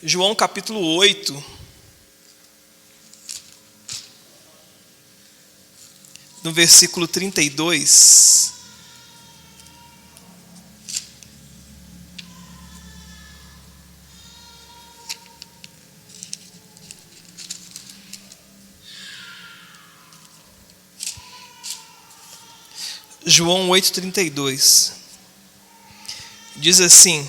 João capítulo 8, no versículo 32. João 8,32 diz assim: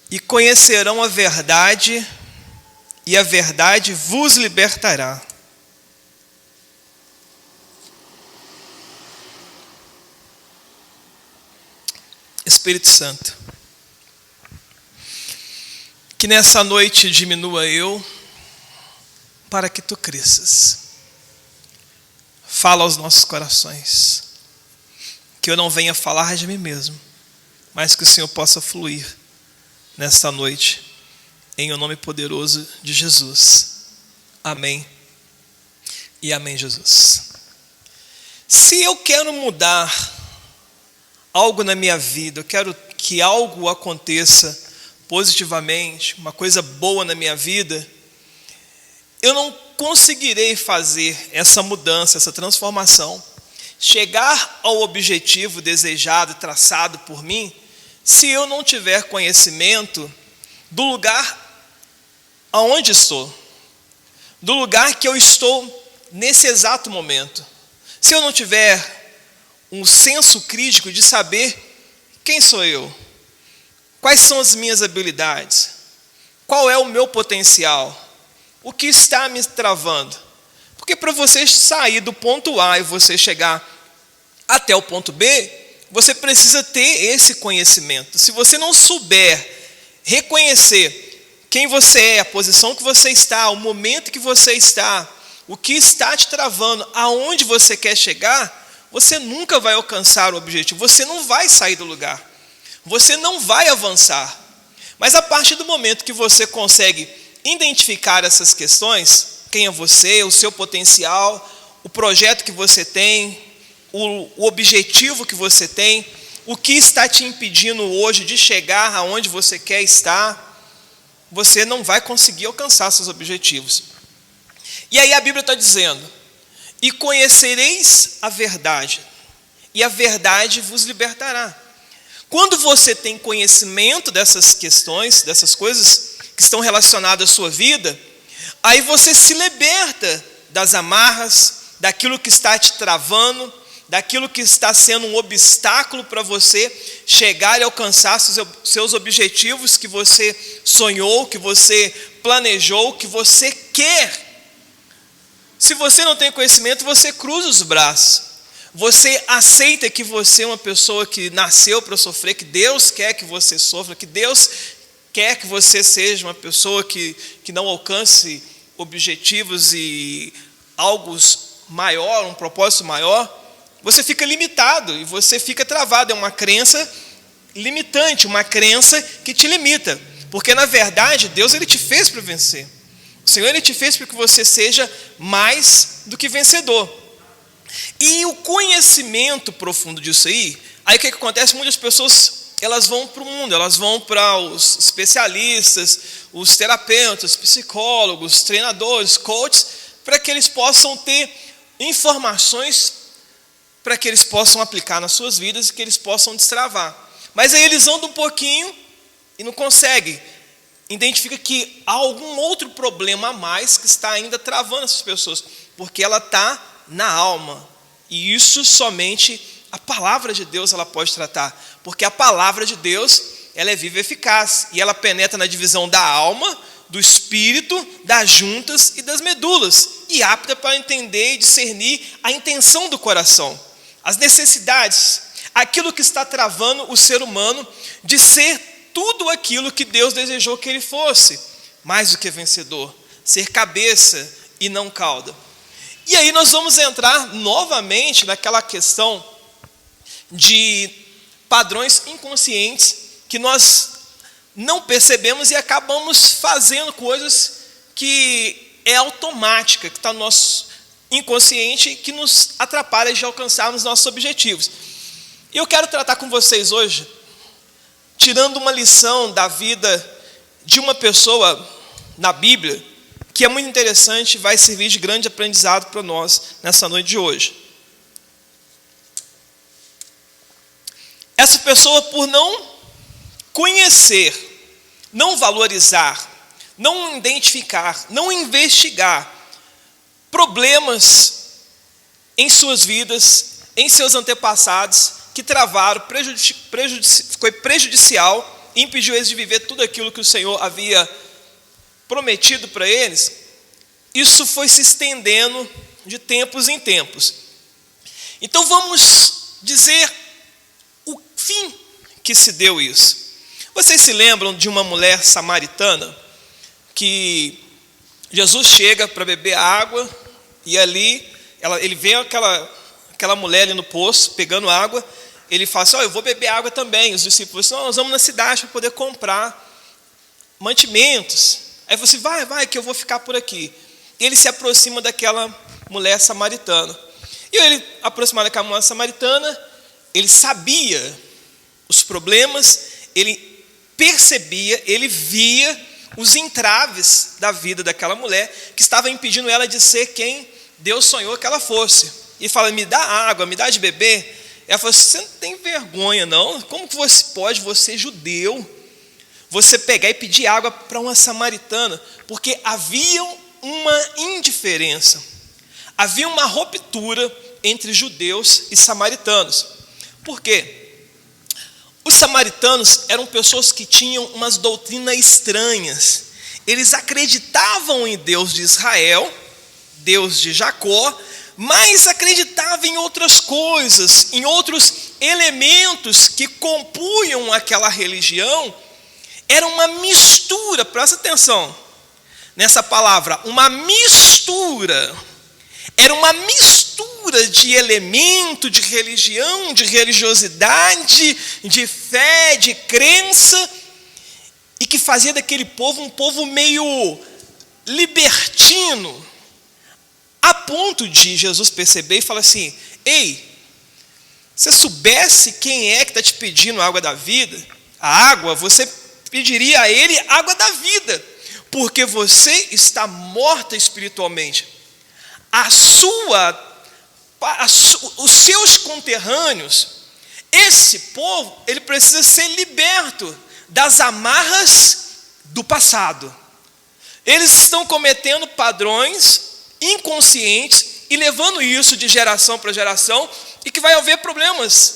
e conhecerão a verdade, e a verdade vos libertará. Espírito Santo, que nessa noite diminua eu, para que tu cresças. Fala aos nossos corações, que eu não venha falar de mim mesmo, mas que o Senhor possa fluir nesta noite, em o nome poderoso de Jesus. Amém e amém, Jesus. Se eu quero mudar algo na minha vida, eu quero que algo aconteça positivamente, uma coisa boa na minha vida, eu não conseguirei fazer essa mudança, essa transformação, chegar ao objetivo desejado, traçado por mim, se eu não tiver conhecimento do lugar aonde estou, do lugar que eu estou nesse exato momento. Se eu não tiver um senso crítico de saber quem sou eu, quais são as minhas habilidades, qual é o meu potencial, o que está me travando. Porque para você sair do ponto A e você chegar até o ponto B, você precisa ter esse conhecimento. Se você não souber reconhecer quem você é, a posição que você está, o momento que você está, o que está te travando, aonde você quer chegar, você nunca vai alcançar o objetivo, você não vai sair do lugar, você não vai avançar. Mas a partir do momento que você consegue identificar essas questões, quem é você, o seu potencial, o projeto que você tem, o objetivo que você tem, o que está te impedindo hoje de chegar aonde você quer estar, você não vai conseguir alcançar seus objetivos. E aí a Bíblia está dizendo: e conhecereis a verdade, e a verdade vos libertará. Quando você tem conhecimento dessas questões, dessas coisas que estão relacionadas à sua vida, aí você se liberta das amarras, daquilo que está te travando, daquilo que está sendo um obstáculo para você chegar e alcançar seus objetivos que você sonhou, que você planejou, que você quer. Se você não tem conhecimento, você cruza os braços. Você aceita que você é uma pessoa que nasceu para sofrer, que Deus quer que você sofra, que Deus quer que você seja uma pessoa que não alcance objetivos e algo maior, um propósito maior. Você fica limitado e você fica travado. É uma crença limitante, uma crença que te limita. Porque, na verdade, Deus ele te fez para vencer. O Senhor ele te fez para que você seja mais do que vencedor. E o conhecimento profundo disso aí o que acontece? Muitas pessoas elas vão para o mundo, elas vão para os especialistas, os terapeutas, psicólogos, treinadores, coaches, para que eles possam ter informações para que eles possam aplicar nas suas vidas e que eles possam destravar. Mas aí eles andam um pouquinho e não conseguem. Identifica que há algum outro problema a mais que está ainda travando essas pessoas, porque ela está na alma. E isso somente a palavra de Deus ela pode tratar, porque a palavra de Deus ela é viva e eficaz, e ela penetra na divisão da alma, do espírito, das juntas e das medulas, e apta para entender e discernir a intenção do coração, as necessidades, aquilo que está travando o ser humano de ser tudo aquilo que Deus desejou que ele fosse, mais do que vencedor, ser cabeça e não cauda. E aí nós vamos entrar novamente naquela questão de padrões inconscientes que nós não percebemos e acabamos fazendo coisas que é automática, que está no nosso inconsciente, que nos atrapalha de alcançarmos nossos objetivos. E eu quero tratar com vocês hoje tirando uma lição da vida de uma pessoa na Bíblia, que é muito interessante e vai servir de grande aprendizado para nós nessa noite de hoje. Essa pessoa, por não conhecer, não valorizar, não identificar, não investigar problemas em suas vidas, em seus antepassados, que travaram, foi prejudicial e impediu eles de viver tudo aquilo que o Senhor havia prometido para eles. Isso foi se estendendo de tempos em tempos. Então vamos dizer o fim que se deu isso. Vocês se lembram de uma mulher samaritana que Jesus chega para beber água e ali ele vê aquela mulher ali no poço pegando água. Ele fala assim: eu vou beber água também. Os discípulos falam assim: nós vamos na cidade para poder comprar mantimentos. Aí ele falou assim: vai que eu vou ficar por aqui. E ele se aproxima daquela mulher samaritana. E ele aproximado daquela mulher samaritana, ele sabia os problemas, ele percebia, ele via os entraves da vida daquela mulher que estava impedindo ela de ser quem Deus sonhou que ela fosse. E fala: me dá água, me dá de beber. Ela falou: você não tem vergonha não? Como que você pode, você judeu, você pegar e pedir água para uma samaritana? Porque havia uma indiferença, havia uma ruptura entre judeus e samaritanos. Por quê? Os samaritanos eram pessoas que tinham umas doutrinas estranhas. Eles acreditavam em Deus de Israel, Deus de Jacó, mas acreditavam em outras coisas, em outros elementos que compunham aquela religião. Era uma mistura, presta atenção nessa palavra, uma mistura. Era uma mistura de elemento, de religião, de religiosidade, de fé, de crença, e que fazia daquele povo um povo meio libertino, a ponto de Jesus perceber e falar assim: ei, se você soubesse quem é que está te pedindo a água da vida, a água, você pediria a ele água da vida, porque você está morta espiritualmente. Os seus conterrâneos, esse povo, ele precisa ser liberto das amarras do passado. Eles estão cometendo padrões inconscientes e levando isso de geração para geração, e que vai haver problemas.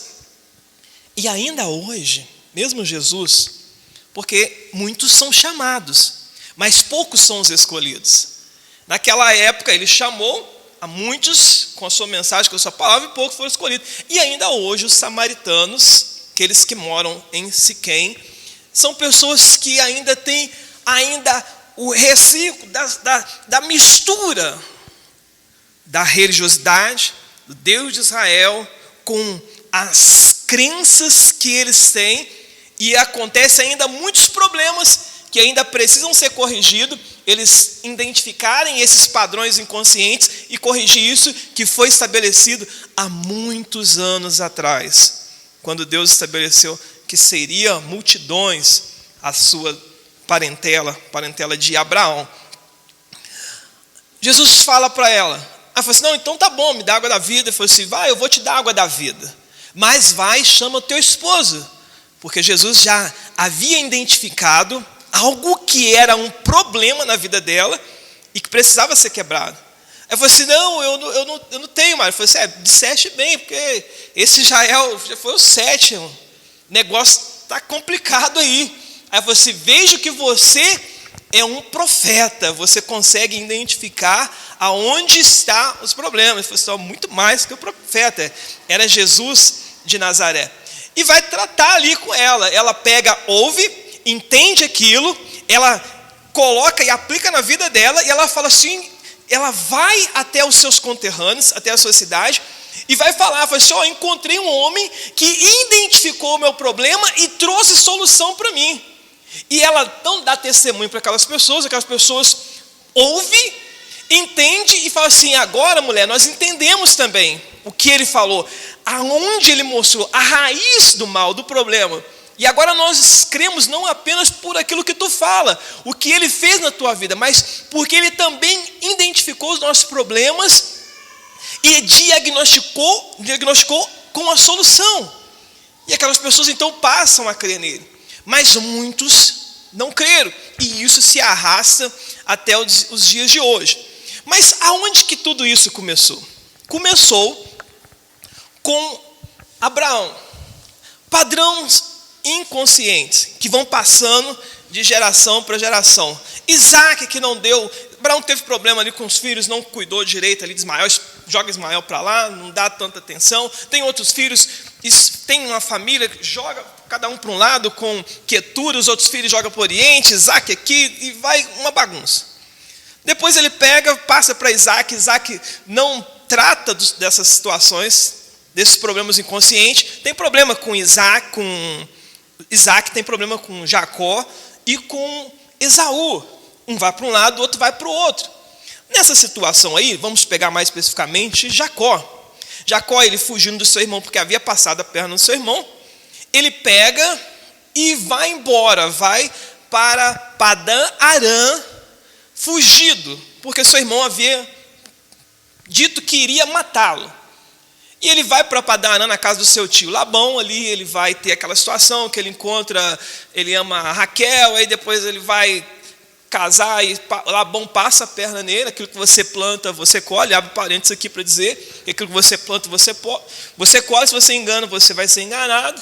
E ainda hoje, mesmo Jesus, porque muitos são chamados, mas poucos são os escolhidos. Naquela época ele chamou a muitos com a sua mensagem, com a sua palavra, e poucos foram escolhidos. E ainda hoje os samaritanos, aqueles que moram em Siquém, são pessoas que ainda têm o reciclo da mistura da religiosidade, do Deus de Israel, com as crenças que eles têm, e acontece ainda muitos problemas que ainda precisam ser corrigidos, eles identificarem esses padrões inconscientes e corrigir isso que foi estabelecido há muitos anos atrás, quando Deus estabeleceu que seria multidões a sua parentela de Abraão. Jesus fala para ela, ela falou assim: não, então tá bom, me dá água da vida. Ele falou assim: vai, eu vou te dar água da vida, mas vai, chama o teu esposo, porque Jesus já havia identificado algo que era um problema na vida dela e que precisava ser quebrado. Ela falou assim: não, eu não tenho mais. Ele falou assim: disseste bem, porque esse já foi o sétimo, o negócio está complicado aí. Aí ela falou assim: vejo que você é um profeta, você consegue identificar aonde estão os problemas. Ele falou assim: muito mais que o profeta, era Jesus de Nazaré. E vai tratar ali com ela. Ela pega, ouve, entende aquilo, ela coloca e aplica na vida dela, e ela fala assim, ela vai até os seus conterrâneos, até a sua cidade, e vai falar, fala assim: encontrei um homem que identificou o meu problema e trouxe solução para mim. E ela não dá testemunho para aquelas pessoas ouvem, entende e fala assim: agora, mulher, nós entendemos também o que ele falou, aonde ele mostrou a raiz do mal, do problema. E agora nós cremos não apenas por aquilo que tu fala, o que ele fez na tua vida, mas porque ele também identificou os nossos problemas e diagnosticou com a solução. E aquelas pessoas então passam a crer nele. Mas muitos não creram. E isso se arrasta até os dias de hoje. Mas aonde que tudo isso começou? Começou com Abraão. Padrões inconscientes que vão passando de geração para geração. Isaac, que não deu. Abraão teve problema ali com os filhos, não cuidou direito ali de Ismael, joga Ismael para lá, não dá tanta atenção. Tem outros filhos, tem uma família que joga cada um para um lado com Quetura, os outros filhos jogam para o Oriente, Isaac aqui, e vai uma bagunça. Depois ele passa para Isaac. Isaac não trata dessas situações, desses problemas inconscientes. Tem problema com Isaac, tem problema com Jacó e com Esaú. Um vai para um lado, o outro vai para o outro. Nessa situação aí, vamos pegar mais especificamente Jacó. Jacó, ele fugindo do seu irmão, porque havia passado a perna do seu irmão, ele pega e vai embora, vai para Padã Arã, fugido, porque seu irmão havia dito que iria matá-lo. E ele vai para Padã Arã, na casa do seu tio Labão. Ali ele vai ter aquela situação que ele ama a Raquel, aí depois ele vai casar e Labão passa a perna nele. Aquilo que você planta, você colhe. Abre parênteses aqui para dizer que aquilo que você planta, você colhe. Se você engana, você vai ser enganado.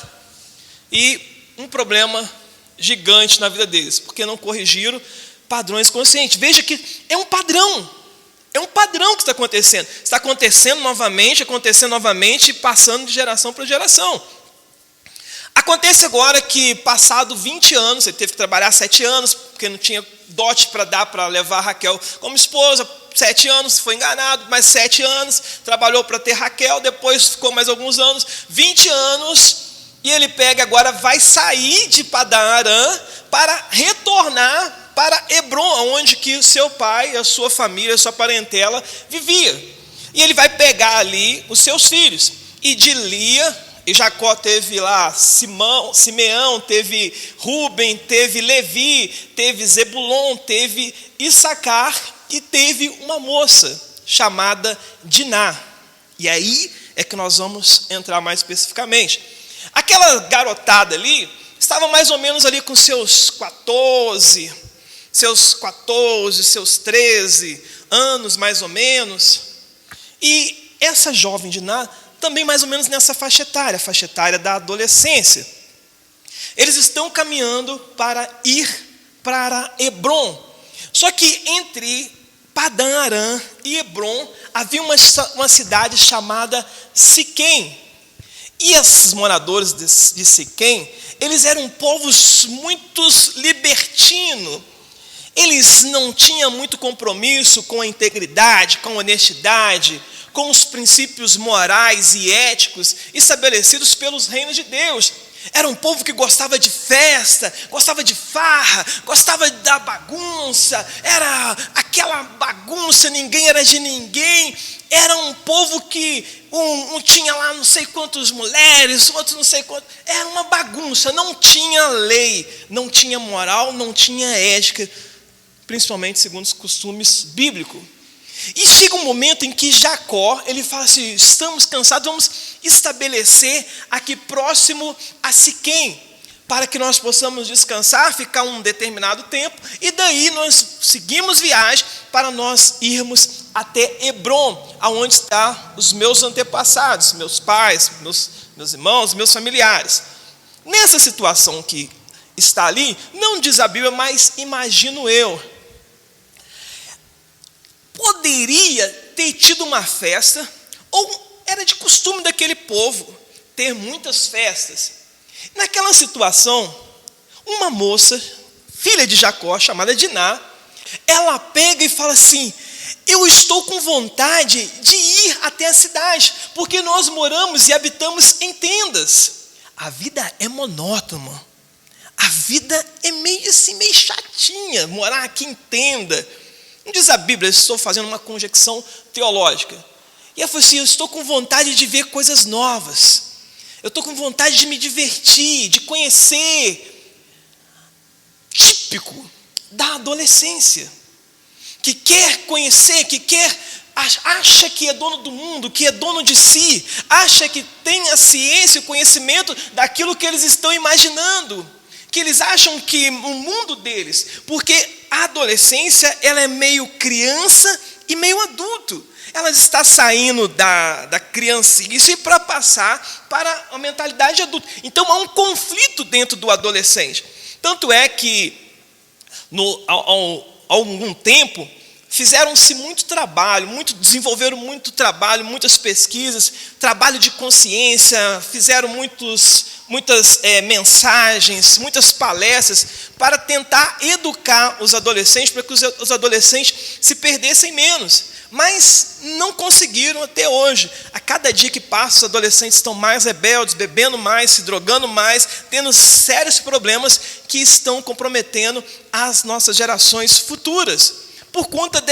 E um problema gigante na vida deles, porque não corrigiram padrões conscientes. Veja que é um padrão. É um padrão que está acontecendo. Está acontecendo novamente, passando de geração para geração. Acontece agora que, passado 20 anos, ele teve que trabalhar 7 anos, porque não tinha dote para dar para levar a Raquel como esposa. 7 anos, foi enganado, mais 7 anos, trabalhou para ter Raquel, depois ficou mais alguns anos, 20 anos, e ele agora vai sair de Padã Arã para retornar para Hebrom, onde que o seu pai, a sua família, a sua parentela vivia. E ele vai pegar ali os seus filhos. E de Lia, e Jacó teve lá Simeão, teve Rúben, teve Levi, teve Zebulon, teve Issacar e teve uma moça chamada Diná. E aí é que nós vamos entrar mais especificamente. Aquela garotada ali estava mais ou menos ali com seus 13 anos, mais ou menos. E essa jovem Diná, também mais ou menos nessa faixa etária da adolescência. Eles estão caminhando para ir para Hebrom. Só que entre Padã Arã e Hebrom havia uma cidade chamada Siquém. E esses moradores de Siquém, eles eram povos muito libertinos. Eles não tinham muito compromisso com a integridade, com a honestidade, com os princípios morais e éticos estabelecidos pelos reinos de Deus. Era um povo que gostava de festa, gostava de farra, gostava da bagunça. Era aquela bagunça, ninguém era de ninguém. Era um povo que um tinha lá não sei quantas mulheres, outros não sei quantos. Era uma bagunça, não tinha lei, não tinha moral, não tinha ética, principalmente segundo os costumes bíblicos. E chega um momento em que Jacó, ele fala assim: estamos cansados, vamos estabelecer aqui próximo a Siquém, para que nós possamos descansar, ficar um determinado tempo, e daí nós seguimos viagem para nós irmos até Hebrom, aonde estão os meus antepassados, meus pais, meus irmãos, meus familiares. Nessa situação que está ali, não diz a Bíblia, mas imagino eu, poderia ter tido uma festa, ou era de costume daquele povo ter muitas festas. Naquela situação, uma moça, filha de Jacó, chamada Diná, ela pega e fala assim: eu estou com vontade de ir até a cidade, porque nós moramos e habitamos em tendas. A vida é monótona, a vida é meio chatinha, morar aqui em tenda. Não diz a Bíblia, estou fazendo uma conjecção teológica. E ela falou assim: eu estou com vontade de ver coisas novas. Eu estou com vontade de me divertir, de conhecer. Típico da adolescência. Que quer conhecer, que acha que é dono do mundo, que é dono de si. Acha que tem a ciência e o conhecimento daquilo que eles estão imaginando. Que eles acham que o mundo deles. Porque a adolescência, ela é meio criança e meio adulto. Ela está saindo da criancice para passar para a mentalidade adulta. Então há um conflito dentro do adolescente. Tanto é que, há algum tempo, fizeram-se muito trabalho, desenvolveram muito trabalho, muitas pesquisas, trabalho de consciência, fizeram muitas mensagens, muitas palestras para tentar educar os adolescentes, para que os adolescentes se perdessem menos. Mas não conseguiram até hoje. A cada dia que passa, os adolescentes estão mais rebeldes, bebendo mais, se drogando mais, tendo sérios problemas que estão comprometendo as nossas gerações futuras. Por conta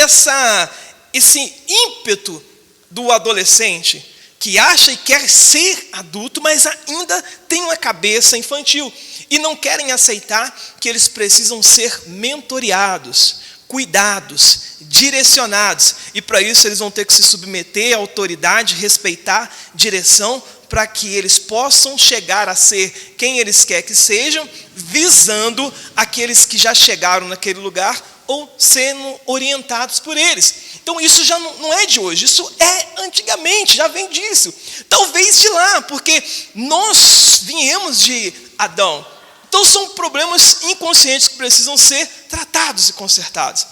esse ímpeto do adolescente, que acha e quer ser adulto, mas ainda tem uma cabeça infantil. E não querem aceitar que eles precisam ser mentoreados, cuidados, direcionados. E para isso eles vão ter que se submeter à autoridade, respeitar direção, para que eles possam chegar a ser quem eles querem que sejam, visando aqueles que já chegaram naquele lugar, ou sendo orientados por eles. Então isso já não é de hoje, isso é antigamente, já vem disso. Talvez de lá, porque nós viemos de Adão. Então são problemas inconscientes que precisam ser tratados e consertados.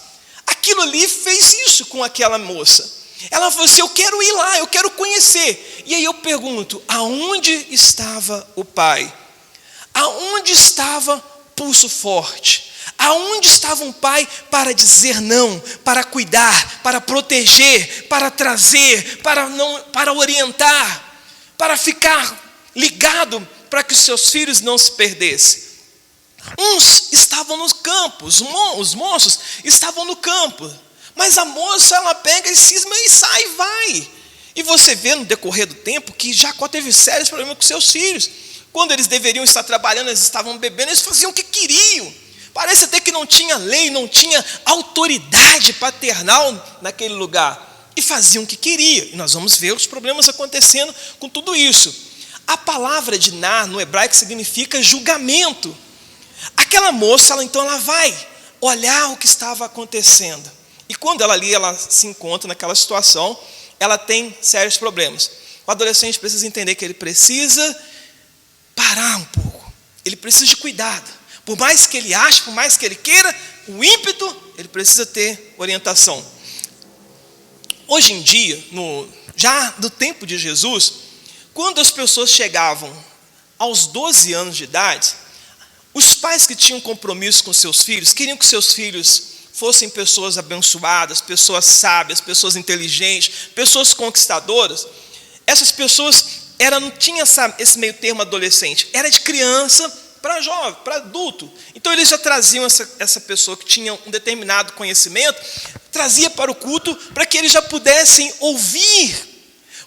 Aquilo ali fez isso com aquela moça. Ela falou assim, eu quero ir lá, eu quero conhecer. E aí eu pergunto, aonde estava o pai? Aonde estava Pulso Forte? Aonde estava um pai para dizer não, para cuidar, para proteger, para trazer, para orientar, para ficar ligado para que os seus filhos não se perdessem? Uns estavam nos campos, os moços estavam no campo, mas a moça, ela pega e cisma e sai e vai. E você vê no decorrer do tempo que Jacó teve sérios problemas com seus filhos. Quando eles deveriam estar trabalhando, eles estavam bebendo, eles faziam o que queriam. Parece até que não tinha lei, não tinha autoridade paternal naquele lugar. E faziam o que queriam. E nós vamos ver os problemas acontecendo com tudo isso. A palavra de Nar, no hebraico, significa julgamento. Aquela moça, ela vai olhar o que estava acontecendo. E quando ela se encontra naquela situação, ela tem sérios problemas. O adolescente precisa entender que ele precisa parar um pouco. Ele precisa de cuidado. Por mais que ele ache, por mais que ele queira, o ímpeto, ele precisa ter orientação. Hoje em dia, já do tempo de Jesus, quando as pessoas chegavam aos 12 anos de idade, os pais que tinham compromisso com seus filhos, queriam que seus filhos fossem pessoas abençoadas, pessoas sábias, pessoas inteligentes, pessoas conquistadoras. Essas pessoas não tinham esse meio termo adolescente, era de criança para jovem, para adulto. Então eles já traziam essa pessoa que tinha um determinado conhecimento, trazia para o culto, para que eles já pudessem ouvir,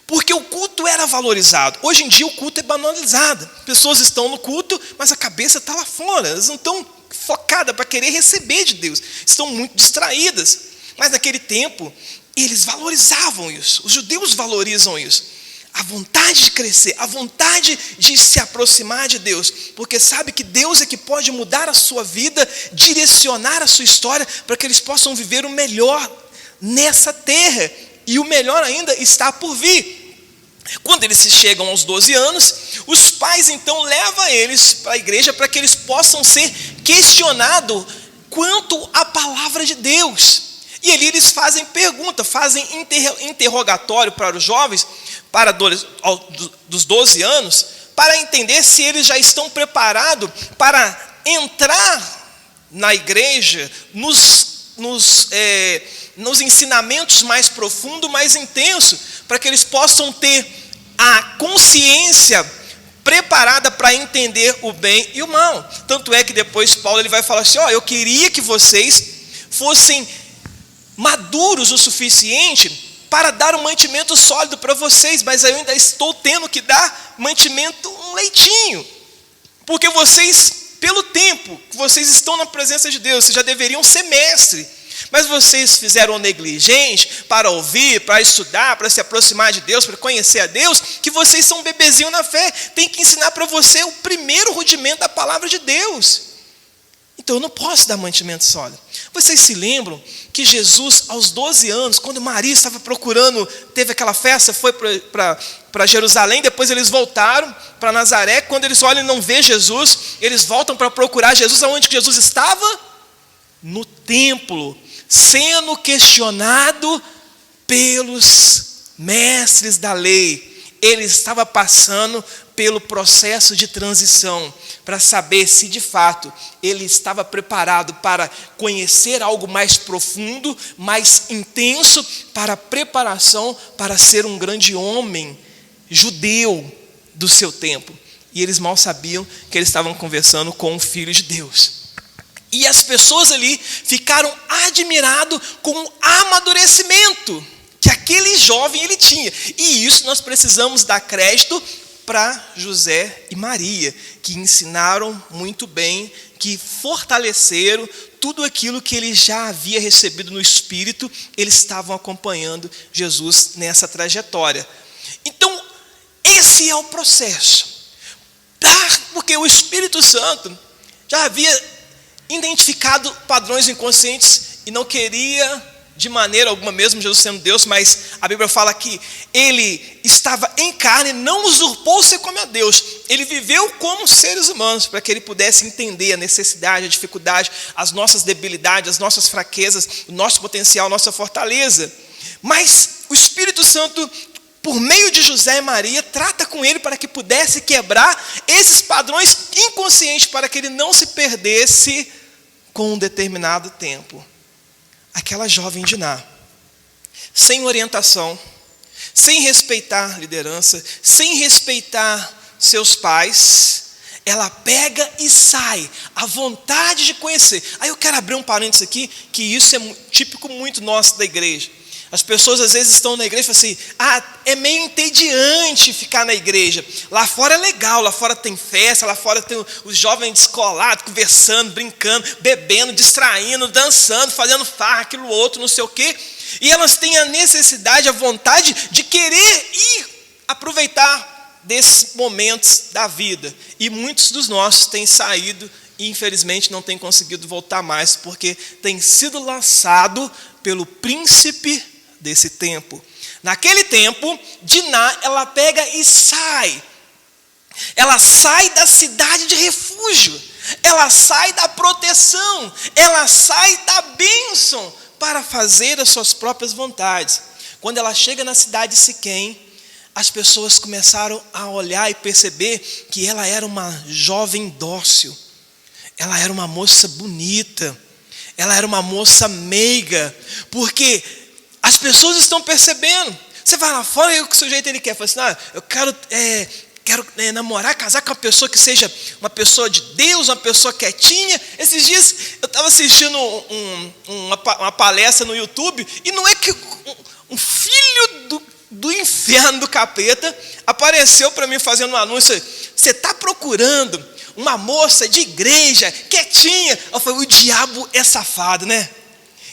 porque o culto era valorizado. Hoje em dia o culto é banalizado. Pessoas estão no culto, mas a cabeça está lá fora, elas não estão focadas para querer receber de Deus, estão muito distraídas. Mas naquele tempo, eles valorizavam isso, os judeus valorizam isso. A vontade de crescer, a vontade de se aproximar de Deus, porque sabe que Deus é que pode mudar a sua vida, direcionar a sua história, para que eles possam viver o melhor nessa terra, e o melhor ainda está por vir. Quando eles chegam aos 12 anos, os pais então levam eles para a igreja, para que eles possam ser questionados quanto à palavra de Deus. E ali eles fazem pergunta, fazem interrogatório para os jovens, dos 12 anos, para entender se eles já estão preparados para entrar na igreja, nos ensinamentos mais profundos, mais intensos, para que eles possam ter a consciência preparada para entender o bem e o mal. Tanto é que depois Paulo ele vai falar assim, eu queria que vocês fossem maduros o suficiente para dar um mantimento sólido para vocês, mas eu ainda estou tendo que dar mantimento leitinho. Porque vocês, pelo tempo que vocês estão na presença de Deus, vocês já deveriam ser mestre. Mas vocês fizeram o negligente para ouvir, para estudar, para se aproximar de Deus, para conhecer a Deus, que vocês são um bebezinho na fé. Tem que ensinar para você o primeiro rudimento da palavra de Deus. Então eu não posso dar mantimento sólido. Vocês se lembram que Jesus, aos 12 anos, quando Maria estava procurando, teve aquela festa, foi para Jerusalém, depois eles voltaram para Nazaré. Quando eles olham e não vê Jesus, eles voltam para procurar Jesus. Aonde que Jesus estava? No templo, sendo questionado pelos mestres da lei. Ele estava passando pelo processo de transição, para saber se de fato ele estava preparado para conhecer algo mais profundo, mais intenso, para a preparação para ser um grande homem judeu do seu tempo. E eles mal sabiam que eles estavam conversando com o Filho de Deus. E as pessoas ali ficaram admiradas com o amadurecimento que aquele jovem ele tinha. E isso nós precisamos dar crédito para José e Maria, que ensinaram muito bem, que fortaleceram tudo aquilo que ele já havia recebido no Espírito. Eles estavam acompanhando Jesus nessa trajetória. Então, esse é o processo. Porque o Espírito Santo já havia identificado padrões inconscientes e não queria de maneira alguma, mesmo Jesus sendo Deus, mas a Bíblia fala que ele estava em carne, não usurpou-se como a Deus. Ele viveu como seres humanos, para que ele pudesse entender a necessidade, a dificuldade, as nossas debilidades, as nossas fraquezas, o nosso potencial, a nossa fortaleza. Mas o Espírito Santo, por meio de José e Maria, trata com ele para que pudesse quebrar esses padrões inconscientes, para que ele não se perdesse com um determinado tempo. Aquela jovem Diná, sem orientação, sem respeitar a liderança, sem respeitar seus pais, ela pega e sai, a vontade de conhecer. Aí eu quero abrir um parênteses aqui, que isso é típico muito nosso da igreja. As pessoas às vezes estão na igreja e falam assim, é meio entediante ficar na igreja. Lá fora é legal, lá fora tem festa, lá fora tem os jovens descolados, conversando, brincando, bebendo, distraindo, dançando, fazendo farra, aquilo outro, não sei o quê. E elas têm a necessidade, a vontade de querer ir aproveitar desses momentos da vida. E muitos dos nossos têm saído e infelizmente não têm conseguido voltar mais, porque tem sido laçado pelo príncipe desse tempo. Naquele tempo, Diná, ela pega e sai. Ela sai da cidade de refúgio. Ela sai da proteção. Ela sai da bênção para fazer as suas próprias vontades. Quando ela chega na cidade de Siquém, as pessoas começaram a olhar e perceber que ela era uma jovem dócil. Ela era uma moça bonita. Ela era uma moça meiga. Porque as pessoas estão percebendo. Você vai lá fora e o sujeito ele quer. Fala assim, eu quero namorar, casar com uma pessoa que seja uma pessoa de Deus, uma pessoa quietinha. Esses dias eu estava assistindo uma palestra no YouTube. E não é que um filho do inferno, do capeta, apareceu para mim fazendo um anúncio. Você está procurando uma moça de igreja, quietinha. Eu falei, o diabo é safado, né?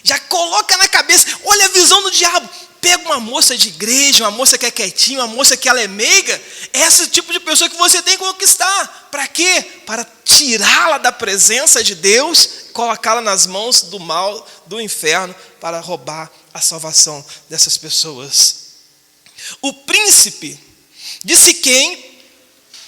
Já coloca na cabeça, olha a visão do diabo. Pega uma moça de igreja, uma moça que é quietinha, uma moça que ela é meiga. É esse tipo de pessoa que você tem que conquistar. Para quê? Para tirá-la da presença de Deus, colocá-la nas mãos do mal, do inferno, para roubar a salvação dessas pessoas. O príncipe de Siquém,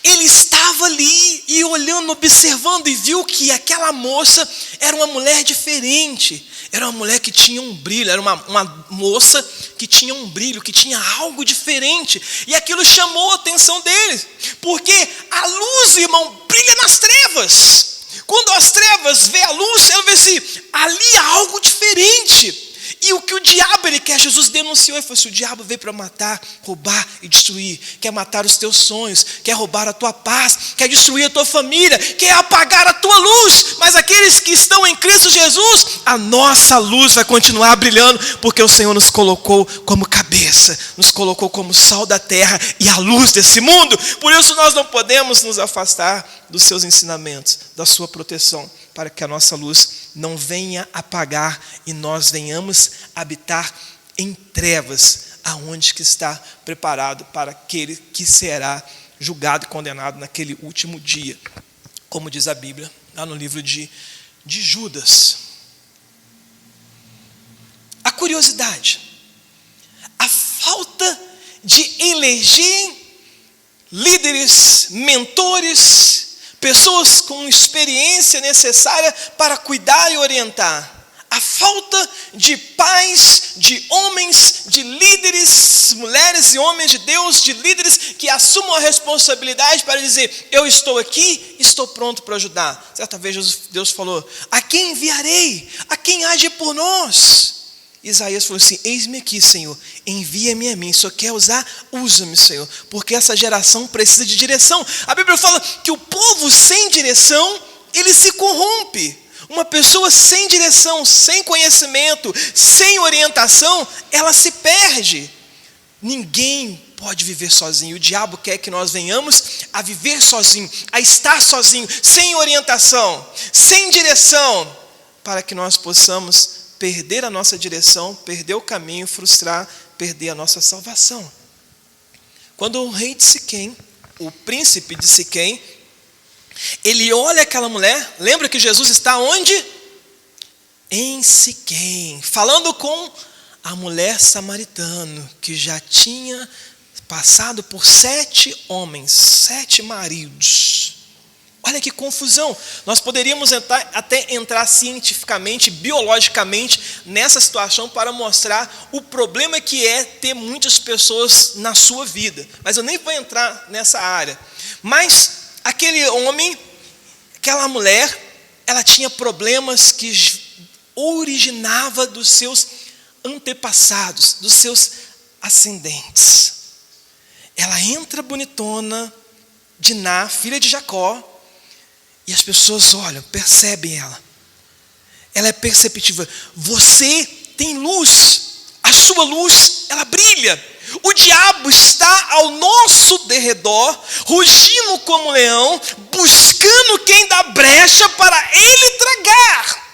ele estava ali e olhando, observando, e viu que aquela moça era uma mulher diferente. Era uma mulher que tinha um brilho, era uma moça que tinha um brilho, que tinha algo diferente. E aquilo chamou a atenção dele. Porque a luz, irmão, brilha nas trevas. Quando as trevas vê a luz, ela vê assim, ali há algo diferente. E E o que o diabo ele quer, Jesus denunciou e falou assim: o diabo veio para matar, roubar e destruir. Quer matar os teus sonhos, quer roubar a tua paz, quer destruir a tua família, quer apagar a tua luz. Mas aqueles que estão em Cristo Jesus, a nossa luz vai continuar brilhando, porque o Senhor nos colocou como cabeça, nos colocou como sal da terra e a luz desse mundo. Por isso nós não podemos nos afastar dos seus ensinamentos, da sua proteção, para que a nossa luz não venha apagar e nós venhamos habitar em trevas, aonde que está preparado para aquele que será julgado e condenado naquele último dia, como diz a Bíblia, lá no livro de Judas. A curiosidade, a falta de eleger líderes, mentores, pessoas com experiência necessária para cuidar e orientar. A falta de pais, de homens, de líderes, mulheres e homens de Deus, de líderes que assumam a responsabilidade para dizer: eu estou aqui, estou pronto para ajudar. Certa vez Deus falou: a quem enviarei? A quem há de ir por nós? Isaías falou assim: eis-me aqui, Senhor, envia-me a mim. Se o Senhor quer usar, usa-me, Senhor, porque essa geração precisa de direção. A Bíblia fala que o povo sem direção, ele se corrompe. Uma pessoa sem direção, sem conhecimento, sem orientação, ela se perde. Ninguém pode viver sozinho. O diabo quer que nós venhamos a viver sozinho, a estar sozinho, sem orientação, sem direção, para que nós possamos perder a nossa direção, perder o caminho, frustrar, perder a nossa salvação. Quando o rei de Siquém, o príncipe de Siquém, ele olha aquela mulher, lembra que Jesus está onde? Em Siquém, falando com a mulher samaritana, que já tinha passado por 7 homens, 7 maridos. Olha que confusão. Nós poderíamos até entrar cientificamente, biologicamente nessa situação para mostrar o problema que é ter muitas pessoas na sua vida. Mas eu nem vou entrar nessa área. Mas aquele homem, aquela mulher, ela tinha problemas que originava dos seus antepassados, dos seus ascendentes. Ela entra bonitona, Diná, filha de Jacó, e as pessoas olham, percebem ela. Ela é perceptível. Você tem luz. A sua luz, ela brilha. O diabo está ao nosso derredor, rugindo como leão, buscando quem dá brecha para ele tragar.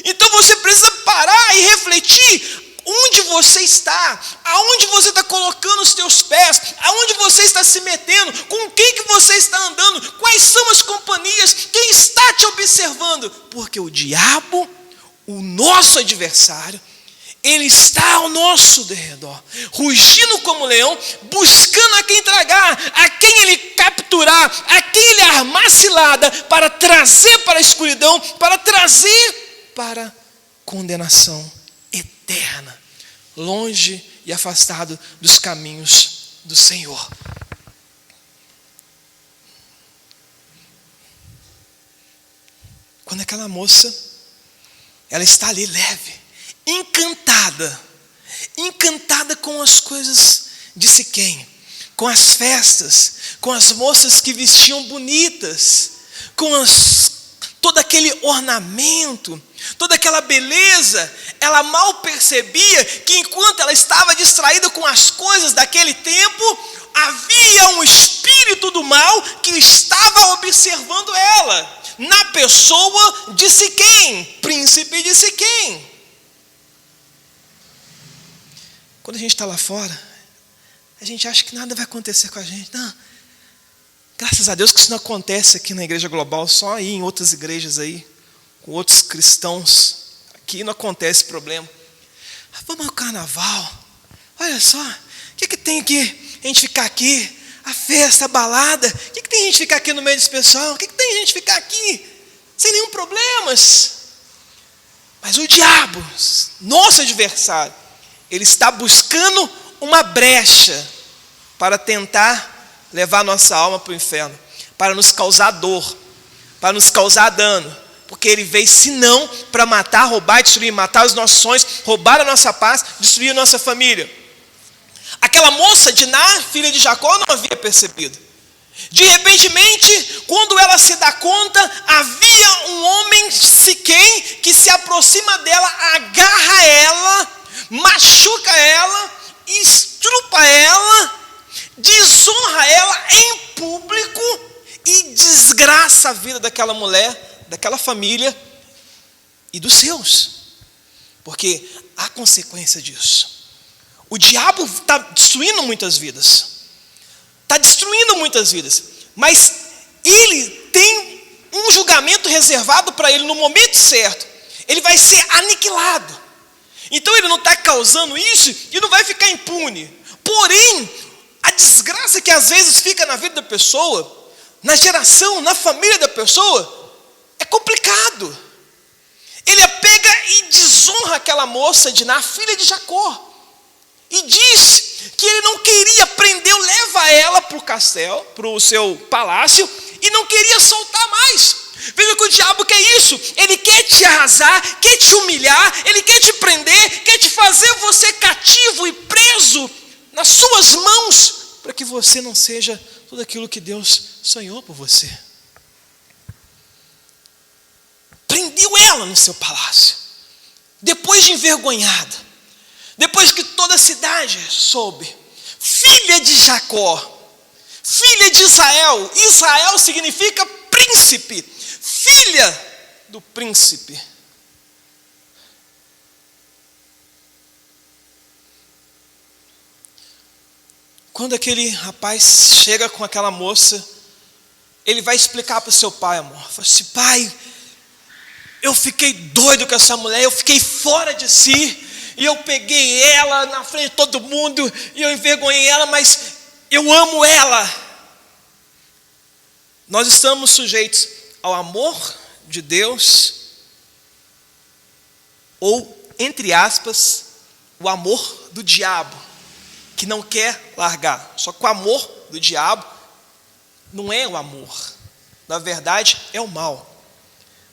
Então você precisa parar e refletir. Onde você está? Aonde você está colocando os teus pés? Aonde você está se metendo? Com quem que você está andando? Quais são as companhias? Quem está te observando? Porque o diabo, o nosso adversário, ele está ao nosso derredor, rugindo como leão, buscando a quem tragar, a quem ele capturar, a quem ele armar cilada, para trazer para a escuridão, para trazer para a condenação eterna, longe e afastado dos caminhos do Senhor. Quando aquela moça, ela está ali leve, encantada com as coisas de Siquém, com as festas, com as moças que vestiam bonitas, com todo aquele ornamento, toda aquela beleza. Ela mal percebia que enquanto ela estava distraída com as coisas daquele tempo, havia um espírito do mal que estava observando ela, na pessoa de Siquém, príncipe de Siquém. Quando a gente está lá fora, a gente acha que nada vai acontecer com a gente. Não. Graças a Deus que isso não acontece aqui na Igreja Global, só aí em outras igrejas aí, com outros cristãos. Aqui não acontece problema. Vamos ao carnaval. Olha só, o que tem aqui? A gente ficar aqui, a festa, a balada. O que tem a gente ficar aqui no meio desse pessoal? O que tem a gente ficar aqui sem nenhum problemas? Mas o diabo, nosso adversário, ele está buscando uma brecha para tentar levar nossa alma para o inferno, para nos causar dor, para nos causar dano, porque ele veio senão para matar, roubar, destruir, matar os nossos sonhos, roubar a nossa paz, destruir a nossa família. Aquela moça Diná, filha de Jacó, não havia percebido. De repentemente, quando ela se dá conta, havia um homem Siquém que se aproxima dela, agarra ela, machuca ela, estrupa ela, desonra ela em público e desgraça a vida daquela mulher, daquela família e dos seus. Porque há consequência disso. O diabo está destruindo muitas vidas. Está destruindo muitas vidas. Mas ele tem um julgamento reservado para ele no momento certo. Ele vai ser aniquilado. Então ele não está causando isso e não vai ficar impune. Porém, a desgraça que às vezes fica na vida da pessoa, na geração, na família da pessoa, é complicado. Ele pega e desonra aquela moça Diná, filha de Jacó. E diz que ele não queria prender, leva ela para o castelo, para o seu palácio, e não queria soltar mais. Veja que o diabo quer isso. Ele quer te arrasar, quer te humilhar, ele quer te prender, quer te fazer você cativo e preso nas suas mãos, para que você não seja tudo aquilo que Deus sonhou por você. Prendeu ela no seu palácio. Depois de envergonhada, depois que toda a cidade soube, filha de Jacó, filha de Israel. Israel significa príncipe, filha do príncipe. Quando aquele rapaz chega com aquela moça, ele vai explicar para o seu pai, amor. Fala assim: pai, eu fiquei doido com essa mulher, eu fiquei fora de si. E eu peguei ela na frente de todo mundo, e eu envergonhei ela, mas eu amo ela. Nós estamos sujeitos ao amor de Deus, ou, entre aspas, o amor do diabo, que não quer largar. Só que o amor do diabo não é o amor. Na verdade, é o mal.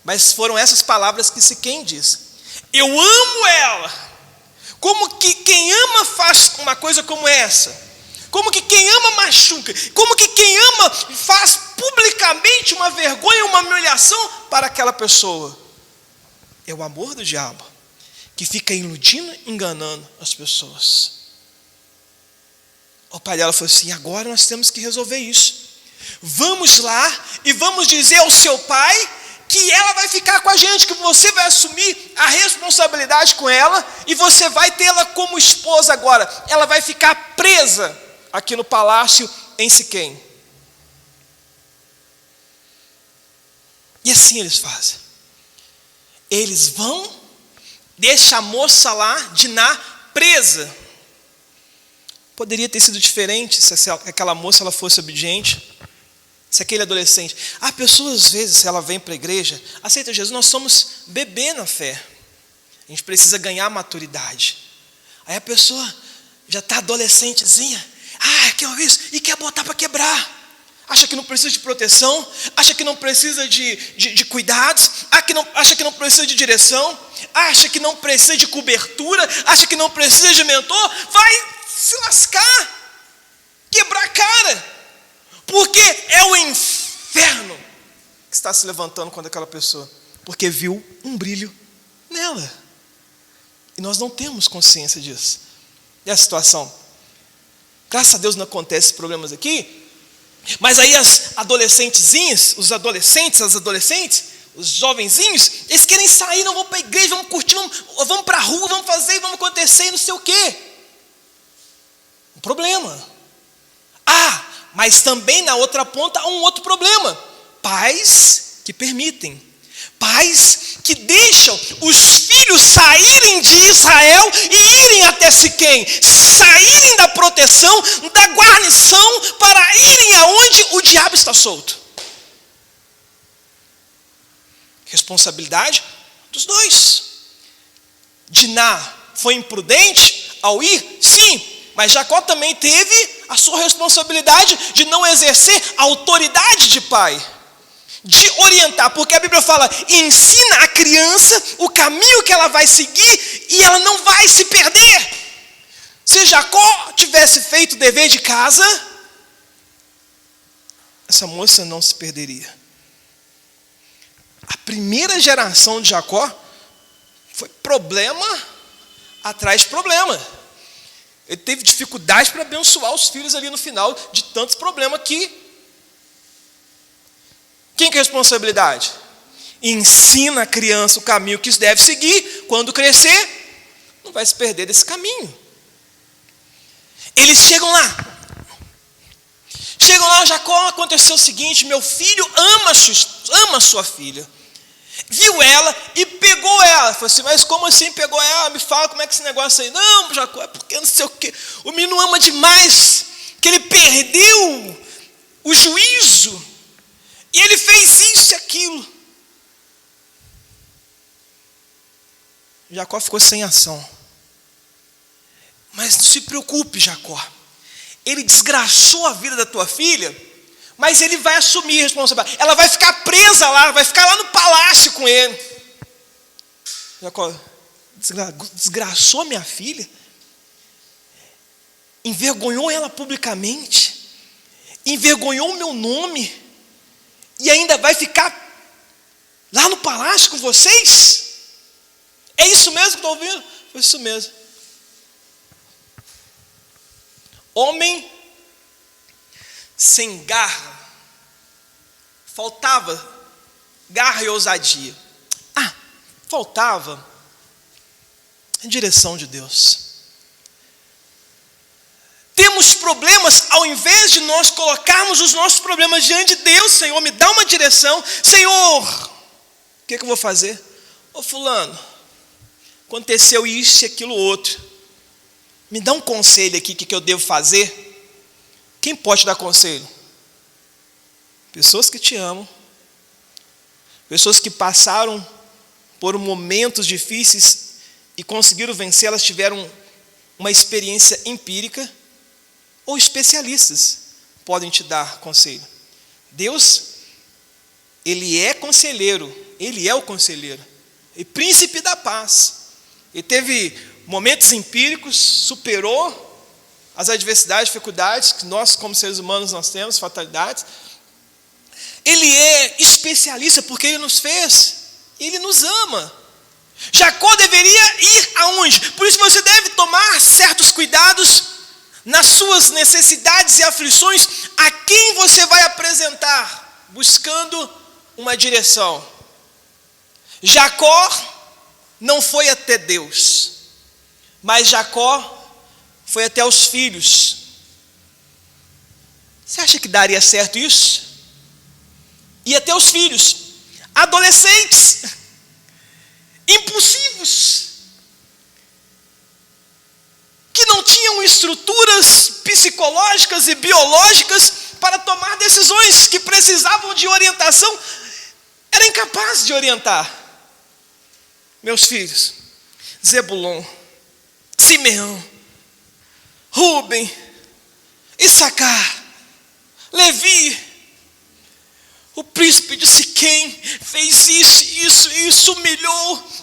Mas foram essas palavras que Siquém diz. Eu amo ela. Como que quem ama faz uma coisa como essa? Como que quem ama machuca? Como que quem ama faz publicamente uma vergonha, uma humilhação para aquela pessoa? É o amor do diabo, que fica iludindo, enganando as pessoas. O pai dela falou assim: agora nós temos que resolver isso. Vamos lá e vamos dizer ao seu pai que ela vai ficar com a gente, que você vai assumir a responsabilidade com ela e você vai tê-la como esposa agora. Ela vai ficar presa aqui no palácio em Siquém. E assim eles fazem. Eles vão, deixam a moça lá, Diná, presa. Poderia ter sido diferente se aquela moça ela fosse obediente. Se aquele adolescente, a pessoa às vezes, se ela vem para a igreja, aceita Jesus, nós somos bebê na fé. A gente precisa ganhar maturidade. Aí a pessoa já está adolescentezinha, quer ouvir isso? E quer botar para quebrar. Acha que não precisa de proteção, acha que não precisa de cuidados, acha que não precisa de direção, acha que não precisa de cobertura, acha que não precisa de mentor, vai se lascar, quebrar a cara. Porque é o inferno que está se levantando contra aquela pessoa. Porque viu um brilho nela. E nós não temos consciência disso. E a situação? Graças a Deus não acontece problemas aqui. Mas aí as adolescentezinhas, os adolescentes, as adolescentes, os jovenzinhos, eles querem sair, não vão para a igreja, vamos curtir, vamos para a rua, vamos fazer, vamos acontecer e não sei o quê. Um problema. Mas também na outra ponta há um outro problema. Pais que permitem. Pais que deixam os filhos saírem de Israel e irem até Siquém. Saírem da proteção, da guarnição, para irem aonde o diabo está solto. Responsabilidade dos dois. Diná foi imprudente ao ir? Sim. Mas Jacó também teve a sua responsabilidade de não exercer a autoridade de pai. de orientar, porque a Bíblia fala, ensina a criança o caminho que ela vai seguir e ela não vai se perder. Se Jacó tivesse feito o dever de casa, essa moça não se perderia. A primeira geração de Jacó foi problema atrás de problema. Ele teve dificuldade para abençoar os filhos ali no final, de tantos problemas que... Quem que é a responsabilidade? Ensina a criança o caminho que deve seguir. Quando crescer, não vai se perder desse caminho. Eles chegam lá. Jacó, aconteceu o seguinte: meu filho ama sua filha. Viu ela e pegou ela. Falei assim, mas como assim pegou ela? Me fala como é que esse negócio aí. Não, Jacó, é porque não sei o quê. O menino ama demais, que ele perdeu o juízo. E ele fez isso e aquilo. Jacó ficou sem ação. Mas não se preocupe, Jacó. Ele desgraçou a vida da tua filha, mas ele vai assumir a responsabilidade. Ela vai ficar presa lá, vai ficar lá no palácio com ele. Jacó, desgraçou minha filha? Envergonhou ela publicamente? Envergonhou o meu nome? E ainda vai ficar lá no palácio com vocês? É isso mesmo que estou ouvindo? Foi isso mesmo. Homem sem garra. Faltava garra e ousadia. Faltava a direção de Deus. Temos problemas, ao invés de nós colocarmos os nossos problemas diante de Deus. Senhor, me dá uma direção. Senhor, o que eu vou fazer? Ô fulano, aconteceu isso e aquilo outro. Me dá um conselho aqui, o que eu devo fazer? Quem pode te dar conselho? Pessoas que te amam. Pessoas que passaram por momentos difíceis e conseguiram vencer, elas tiveram uma experiência empírica. Ou especialistas podem te dar conselho. Deus, Ele é conselheiro, Ele é o conselheiro, e príncipe da paz. Ele teve momentos empíricos, superou as adversidades, dificuldades que nós, como seres humanos, nós temos, fatalidades. Ele é especialista porque Ele nos fez, Ele nos ama. Jacó deveria ir aonde? Por isso você deve tomar certos cuidados nas suas necessidades e aflições. A quem você vai apresentar, buscando uma direção. Jacó não foi até Deus, mas Jacó foi até os filhos. Você acha que daria certo isso? E até os filhos, adolescentes, impulsivos, que não tinham estruturas psicológicas e biológicas para tomar decisões, que precisavam de orientação, era incapaz de orientar. Meus filhos, Zebulon, Simeão, Rúben, Issacar, Levi, o príncipe de Siquém fez isso,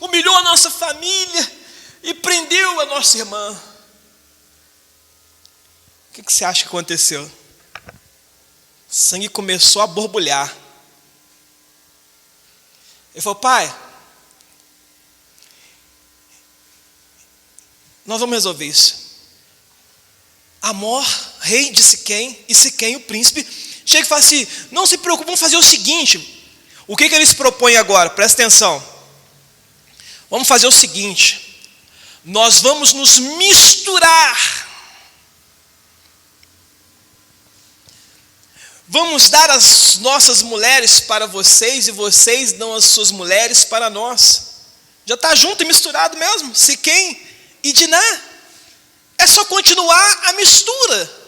humilhou a nossa família e prendeu a nossa irmã. O que você acha que aconteceu? O sangue começou a borbulhar. Ele falou, pai, nós vamos resolver isso. Amor, rei de Siquém, e Siquém, o príncipe, chega e fala assim, não se preocupe, vamos fazer o seguinte. O que ele se propõe agora? Presta atenção. Vamos fazer o seguinte. Nós vamos nos misturar. Vamos dar as nossas mulheres para vocês e vocês dão as suas mulheres para nós. Já está junto e misturado mesmo, Siquém e Diná. É só continuar a mistura,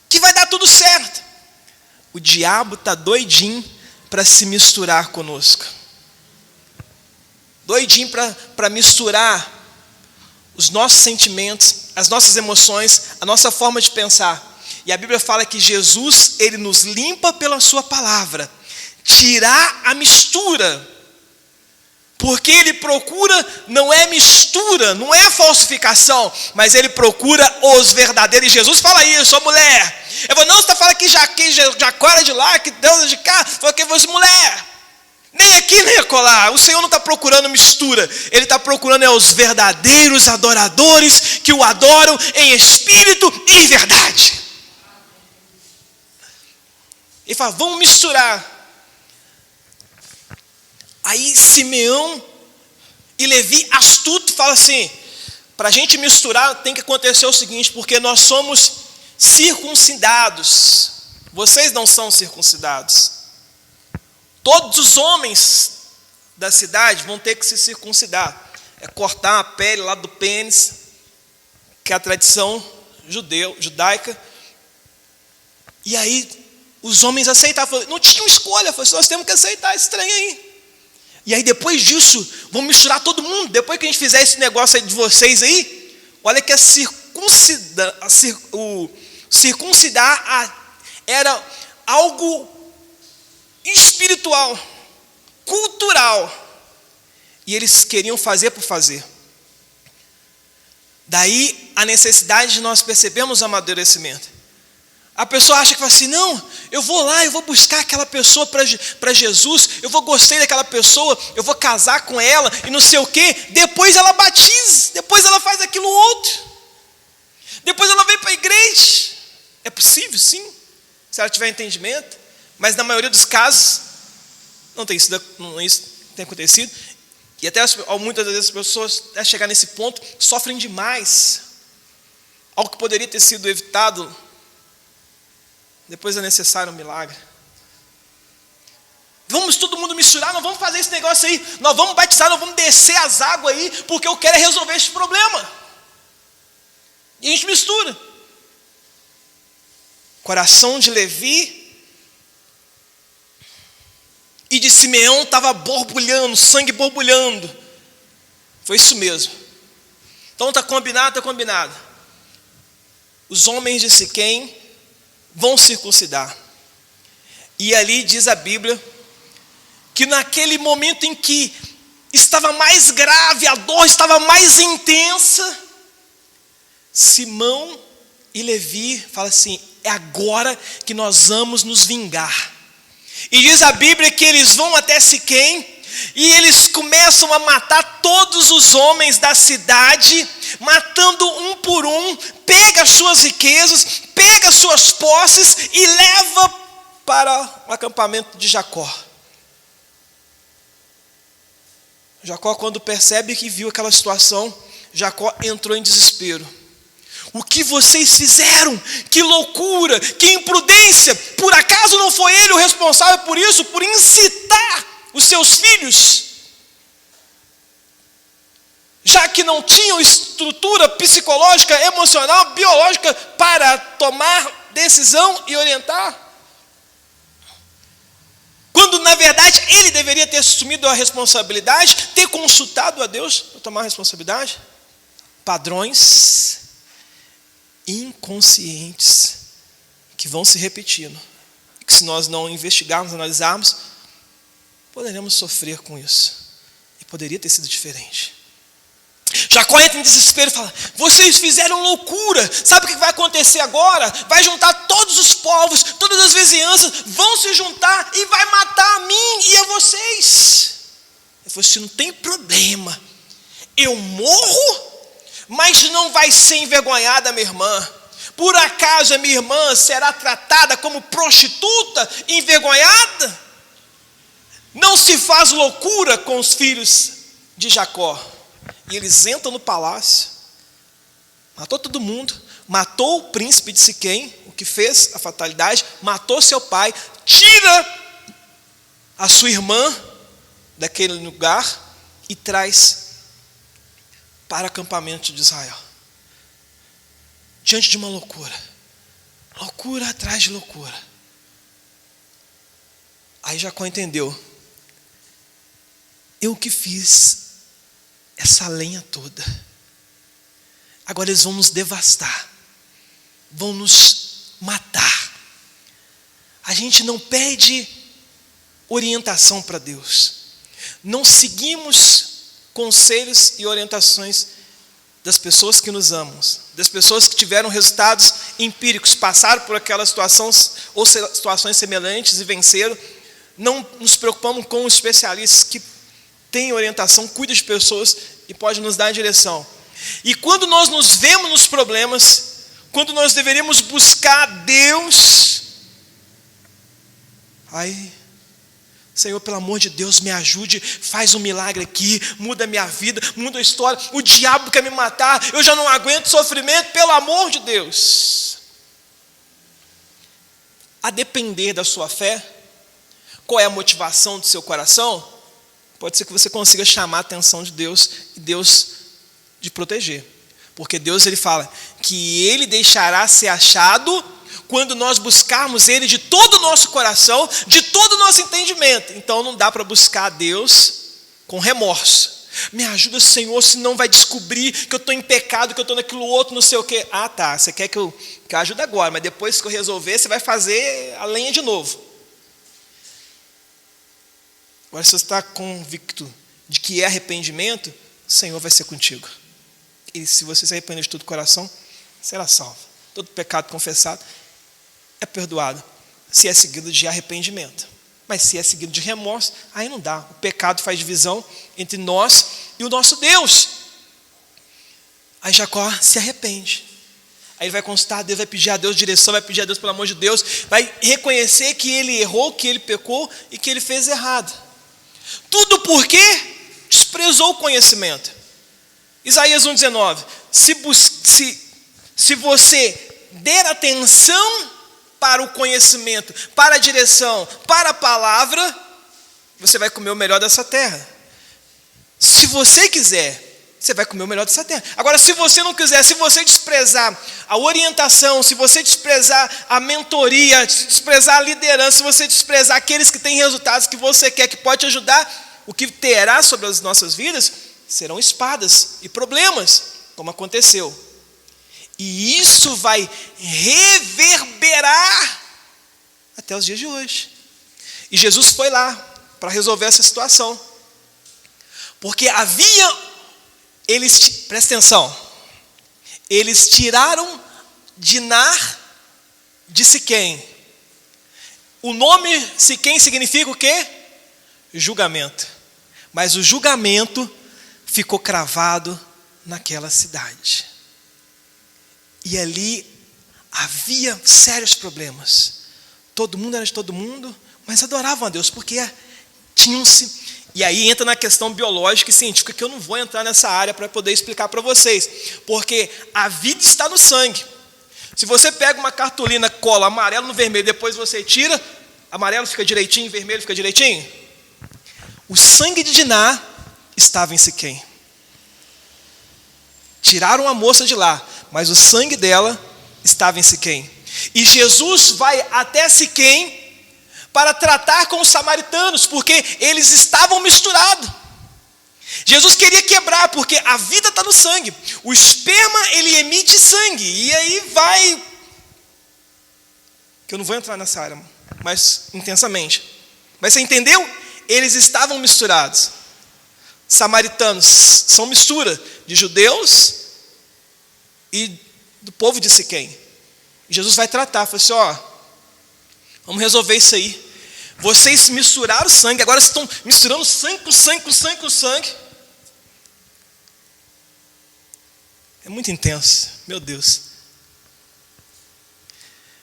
que vai dar tudo certo. O diabo está doidinho para se misturar conosco. Doidinho para misturar os nossos sentimentos, as nossas emoções, a nossa forma de pensar. E a Bíblia fala que Jesus, Ele nos limpa pela sua palavra, tirar a mistura. Porque ele procura, não é mistura, não é falsificação, mas ele procura os verdadeiros. E Jesus fala isso, ó mulher. Eu vou, não, você está falando que Jacó era de lá, que Deus é de cá. Falou que você, mulher, nem aqui nem acolá. O Senhor não está procurando mistura. Ele está procurando os verdadeiros adoradores que o adoram em espírito e em verdade. Ele fala, vamos misturar. Aí Simeão e Levi, astuto, fala assim, para a gente misturar tem que acontecer o seguinte, porque nós somos circuncidados, vocês não são circuncidados. Todos os homens da cidade vão ter que se circuncidar. É cortar a pele lá do pênis, que é a tradição judaica. E aí os homens aceitavam, não tinham escolha, falaram, nós temos que aceitar esse trem aí. E aí depois disso, vamos misturar todo mundo. Depois que a gente fizer esse negócio aí de vocês aí, olha que circuncidar era algo espiritual, cultural. E eles queriam fazer por fazer. Daí a necessidade de nós percebermos o amadurecimento. A pessoa acha que fala assim, não, eu vou lá, eu vou buscar aquela pessoa para Jesus, eu vou gostar daquela pessoa, eu vou casar com ela e não sei o quê. Depois ela batiza, depois ela faz aquilo outro. Depois ela vem para a igreja. É possível, sim, se ela tiver entendimento. Mas na maioria dos casos, não tem isso tem acontecido. E até muitas vezes as pessoas, até chegar nesse ponto, sofrem demais. Algo que poderia ter sido evitado. Depois é necessário um milagre. Vamos todo mundo misturar, nós vamos fazer esse negócio aí. Nós vamos batizar, nós vamos descer as águas aí, porque eu quero resolver esse problema. E a gente mistura. Coração de Levi e de Simeão estava borbulhando, sangue borbulhando. Foi isso mesmo. Então está combinado. Os homens de Siquém vão circuncidar. E ali diz a Bíblia que naquele momento em que estava mais grave, a dor estava mais intensa, Simão e Levi falam assim, é agora que nós vamos nos vingar. E diz a Bíblia que eles vão até Siquém e eles começam a matar todos os homens da cidade, matando um por um, pega as suas riquezas, pega as suas posses e leva para o acampamento de Jacó. Jacó, quando percebe que viu aquela situação, Jacó entrou em desespero. O que vocês fizeram? Que loucura, que imprudência! Por acaso não foi ele o responsável por isso, por incitar os seus filhos? Já que não tinham estrutura psicológica, emocional, biológica para tomar decisão e orientar? Quando na verdade ele deveria ter assumido a responsabilidade, ter consultado a Deus para tomar a responsabilidade? Padrões inconscientes que vão se repetindo. E que se nós não investigarmos, analisarmos, poderemos sofrer com isso. E poderia ter sido diferente. Jacó entra em desespero e fala, vocês fizeram loucura, sabe o que vai acontecer agora? Vai juntar todos os povos, todas as vizinhanças, vão se juntar e vai matar a mim e a vocês. Ele falou assim, não tem problema, eu morro, mas não vai ser envergonhada minha irmã. Por acaso a minha irmã será tratada como prostituta, envergonhada? Não se faz loucura com os filhos de Jacó. E eles entram no palácio, matou todo mundo, matou o príncipe de Siquém, o que fez a fatalidade, matou seu pai, tira a sua irmã daquele lugar e traz para o acampamento de Israel. Diante de uma loucura, loucura atrás de loucura. Aí Jacó entendeu, eu que fiz essa lenha toda. Agora eles vão nos devastar, vão nos matar. A gente não perde orientação para Deus. Não seguimos conselhos e orientações das pessoas que nos amam, das pessoas que tiveram resultados empíricos, passaram por aquelas situações ou situações semelhantes e venceram. Não nos preocupamos com os especialistas que têm orientação, cuidam de pessoas e podem nos dar a direção. E quando nós nos vemos nos problemas, quando nós deveríamos buscar Deus, aí, Senhor, pelo amor de Deus, me ajude, faz um milagre aqui, muda a minha vida, muda a história, o diabo quer me matar, eu já não aguento sofrimento, pelo amor de Deus. A depender da sua fé, qual é a motivação do seu coração, pode ser que você consiga chamar a atenção de Deus e Deus de proteger. Porque Deus, ele fala que ele deixará ser achado quando nós buscarmos ele de todo o nosso coração, de todo o nosso entendimento. Então não dá para buscar a Deus com remorso. Me ajuda, Senhor, senão vai descobrir que eu estou em pecado, que eu estou naquilo outro, não sei o quê. Ah, tá, você quer que eu ajude agora, mas depois que eu resolver, você vai fazer a lenha de novo. Agora, se você está convicto de que é arrependimento, o Senhor vai ser contigo. E se você se arrepender de todo o coração, será salvo. Todo pecado confessado é perdoado, se é seguido de arrependimento. Mas se é seguido de remorso, aí não dá. O pecado faz divisão entre nós e o nosso Deus. Aí Jacó se arrepende. Aí ele vai consultar a Deus, vai pedir a Deus direção, vai pedir a Deus pelo amor de Deus, vai reconhecer que ele errou, que ele pecou e que ele fez errado. Tudo porque desprezou o conhecimento. Isaías 1,19. Se você der atenção para o conhecimento, para a direção, para a palavra, você vai comer o melhor dessa terra. Se você quiser, você vai comer o melhor dessa terra. Agora, se você não quiser, se você desprezar a orientação, se você desprezar a mentoria, desprezar a liderança, se você desprezar aqueles que têm resultados que você quer, que pode te ajudar, o que terá sobre as nossas vidas serão espadas e problemas, como aconteceu. E isso vai reverberar até os dias de hoje. E Jesus foi lá para resolver essa situação. Porque presta atenção, eles tiraram Dinar de Siquém. O nome Siquém significa o quê? Julgamento. Mas o julgamento ficou cravado naquela cidade. E ali havia sérios problemas. Todo mundo era de todo mundo, mas adoravam a Deus, porque tinham-se... E aí entra na questão biológica e científica, que eu não vou entrar nessa área para poder explicar para vocês. Porque a vida está no sangue. Se você pega uma cartolina, cola amarelo no vermelho, depois você tira, amarelo fica direitinho, vermelho fica direitinho. O sangue de Diná estava em Siquém. Tiraram a moça de lá, mas o sangue dela estava em Siquém. E Jesus vai até Siquém para tratar com os samaritanos, porque eles estavam misturados. Jesus queria quebrar, porque a vida está no sangue. O esperma, ele emite sangue, e aí vai... Que eu não vou entrar nessa área, mas intensamente. Mas você entendeu? Eles estavam misturados. Samaritanos são mistura de judeus e do povo de Siquém. Jesus vai tratar, fala assim, vamos resolver isso aí. Vocês misturaram sangue, agora estão misturando sangue com sangue, com sangue, com sangue. É muito intenso, meu Deus.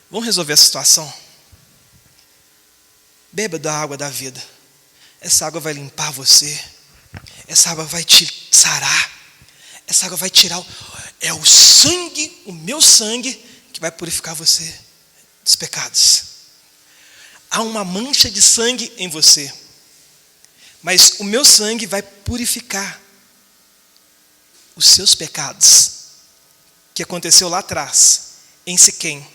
Vamos resolver essa situação? Beba da água da vida. Essa água vai limpar você. Essa água vai te sarar. Essa água vai tirar... É o sangue, o meu sangue, que vai purificar você dos pecados. Há uma mancha de sangue em você. Mas o meu sangue vai purificar os seus pecados. Que aconteceu lá atrás, em Siquém,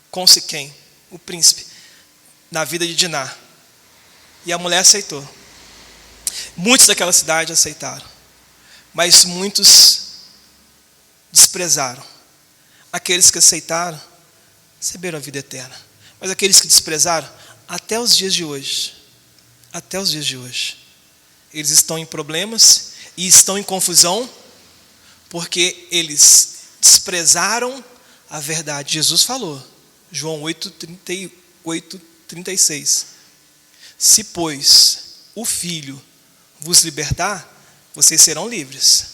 com Siquém, o príncipe, na vida de Diná. E a mulher aceitou. Muitos daquela cidade aceitaram. Mas muitos desprezaram. Aqueles que aceitaram, receberam a vida eterna. Mas aqueles que desprezaram, até os dias de hoje, até os dias de hoje. Eles estão em problemas e estão em confusão porque eles desprezaram a verdade. Jesus falou, João 8:36. Se, pois, o Filho vos libertar, vocês serão livres.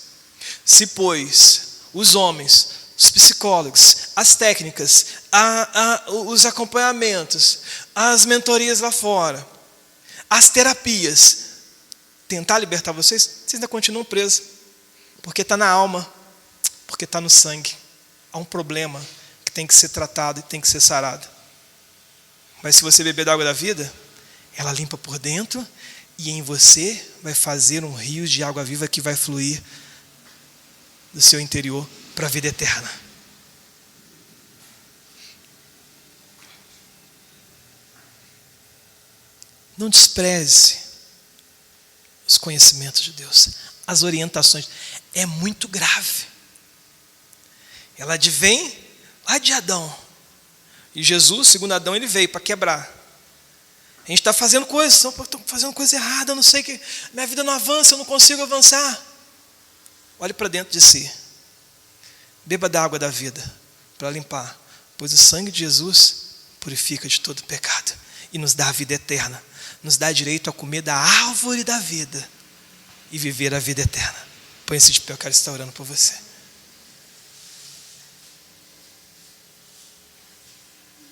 Se, pois, os homens, os psicólogos, as técnicas, os acompanhamentos, as mentorias lá fora, as terapias, tentar libertar vocês, vocês ainda continuam presos. Porque está na alma, porque está no sangue. Há um problema que tem que ser tratado e tem que ser sarado. Mas se você beber da água da vida, ela limpa por dentro e em você vai fazer um rio de água viva que vai fluir do seu interior para a vida eterna. Não despreze os conhecimentos de Deus, as orientações. É muito grave. Ela advém lá de Adão. E Jesus, segundo Adão, ele veio para quebrar. A gente está fazendo coisas, estou fazendo coisa errada, eu não sei que minha vida não avança, eu não consigo avançar. Olhe para dentro de si. Beba da água da vida para limpar, pois o sangue de Jesus purifica de todo pecado e nos dá a vida eterna, nos dá direito a comer da árvore da vida e viver a vida eterna. Põe-se de pé, eu quero estar orando por você.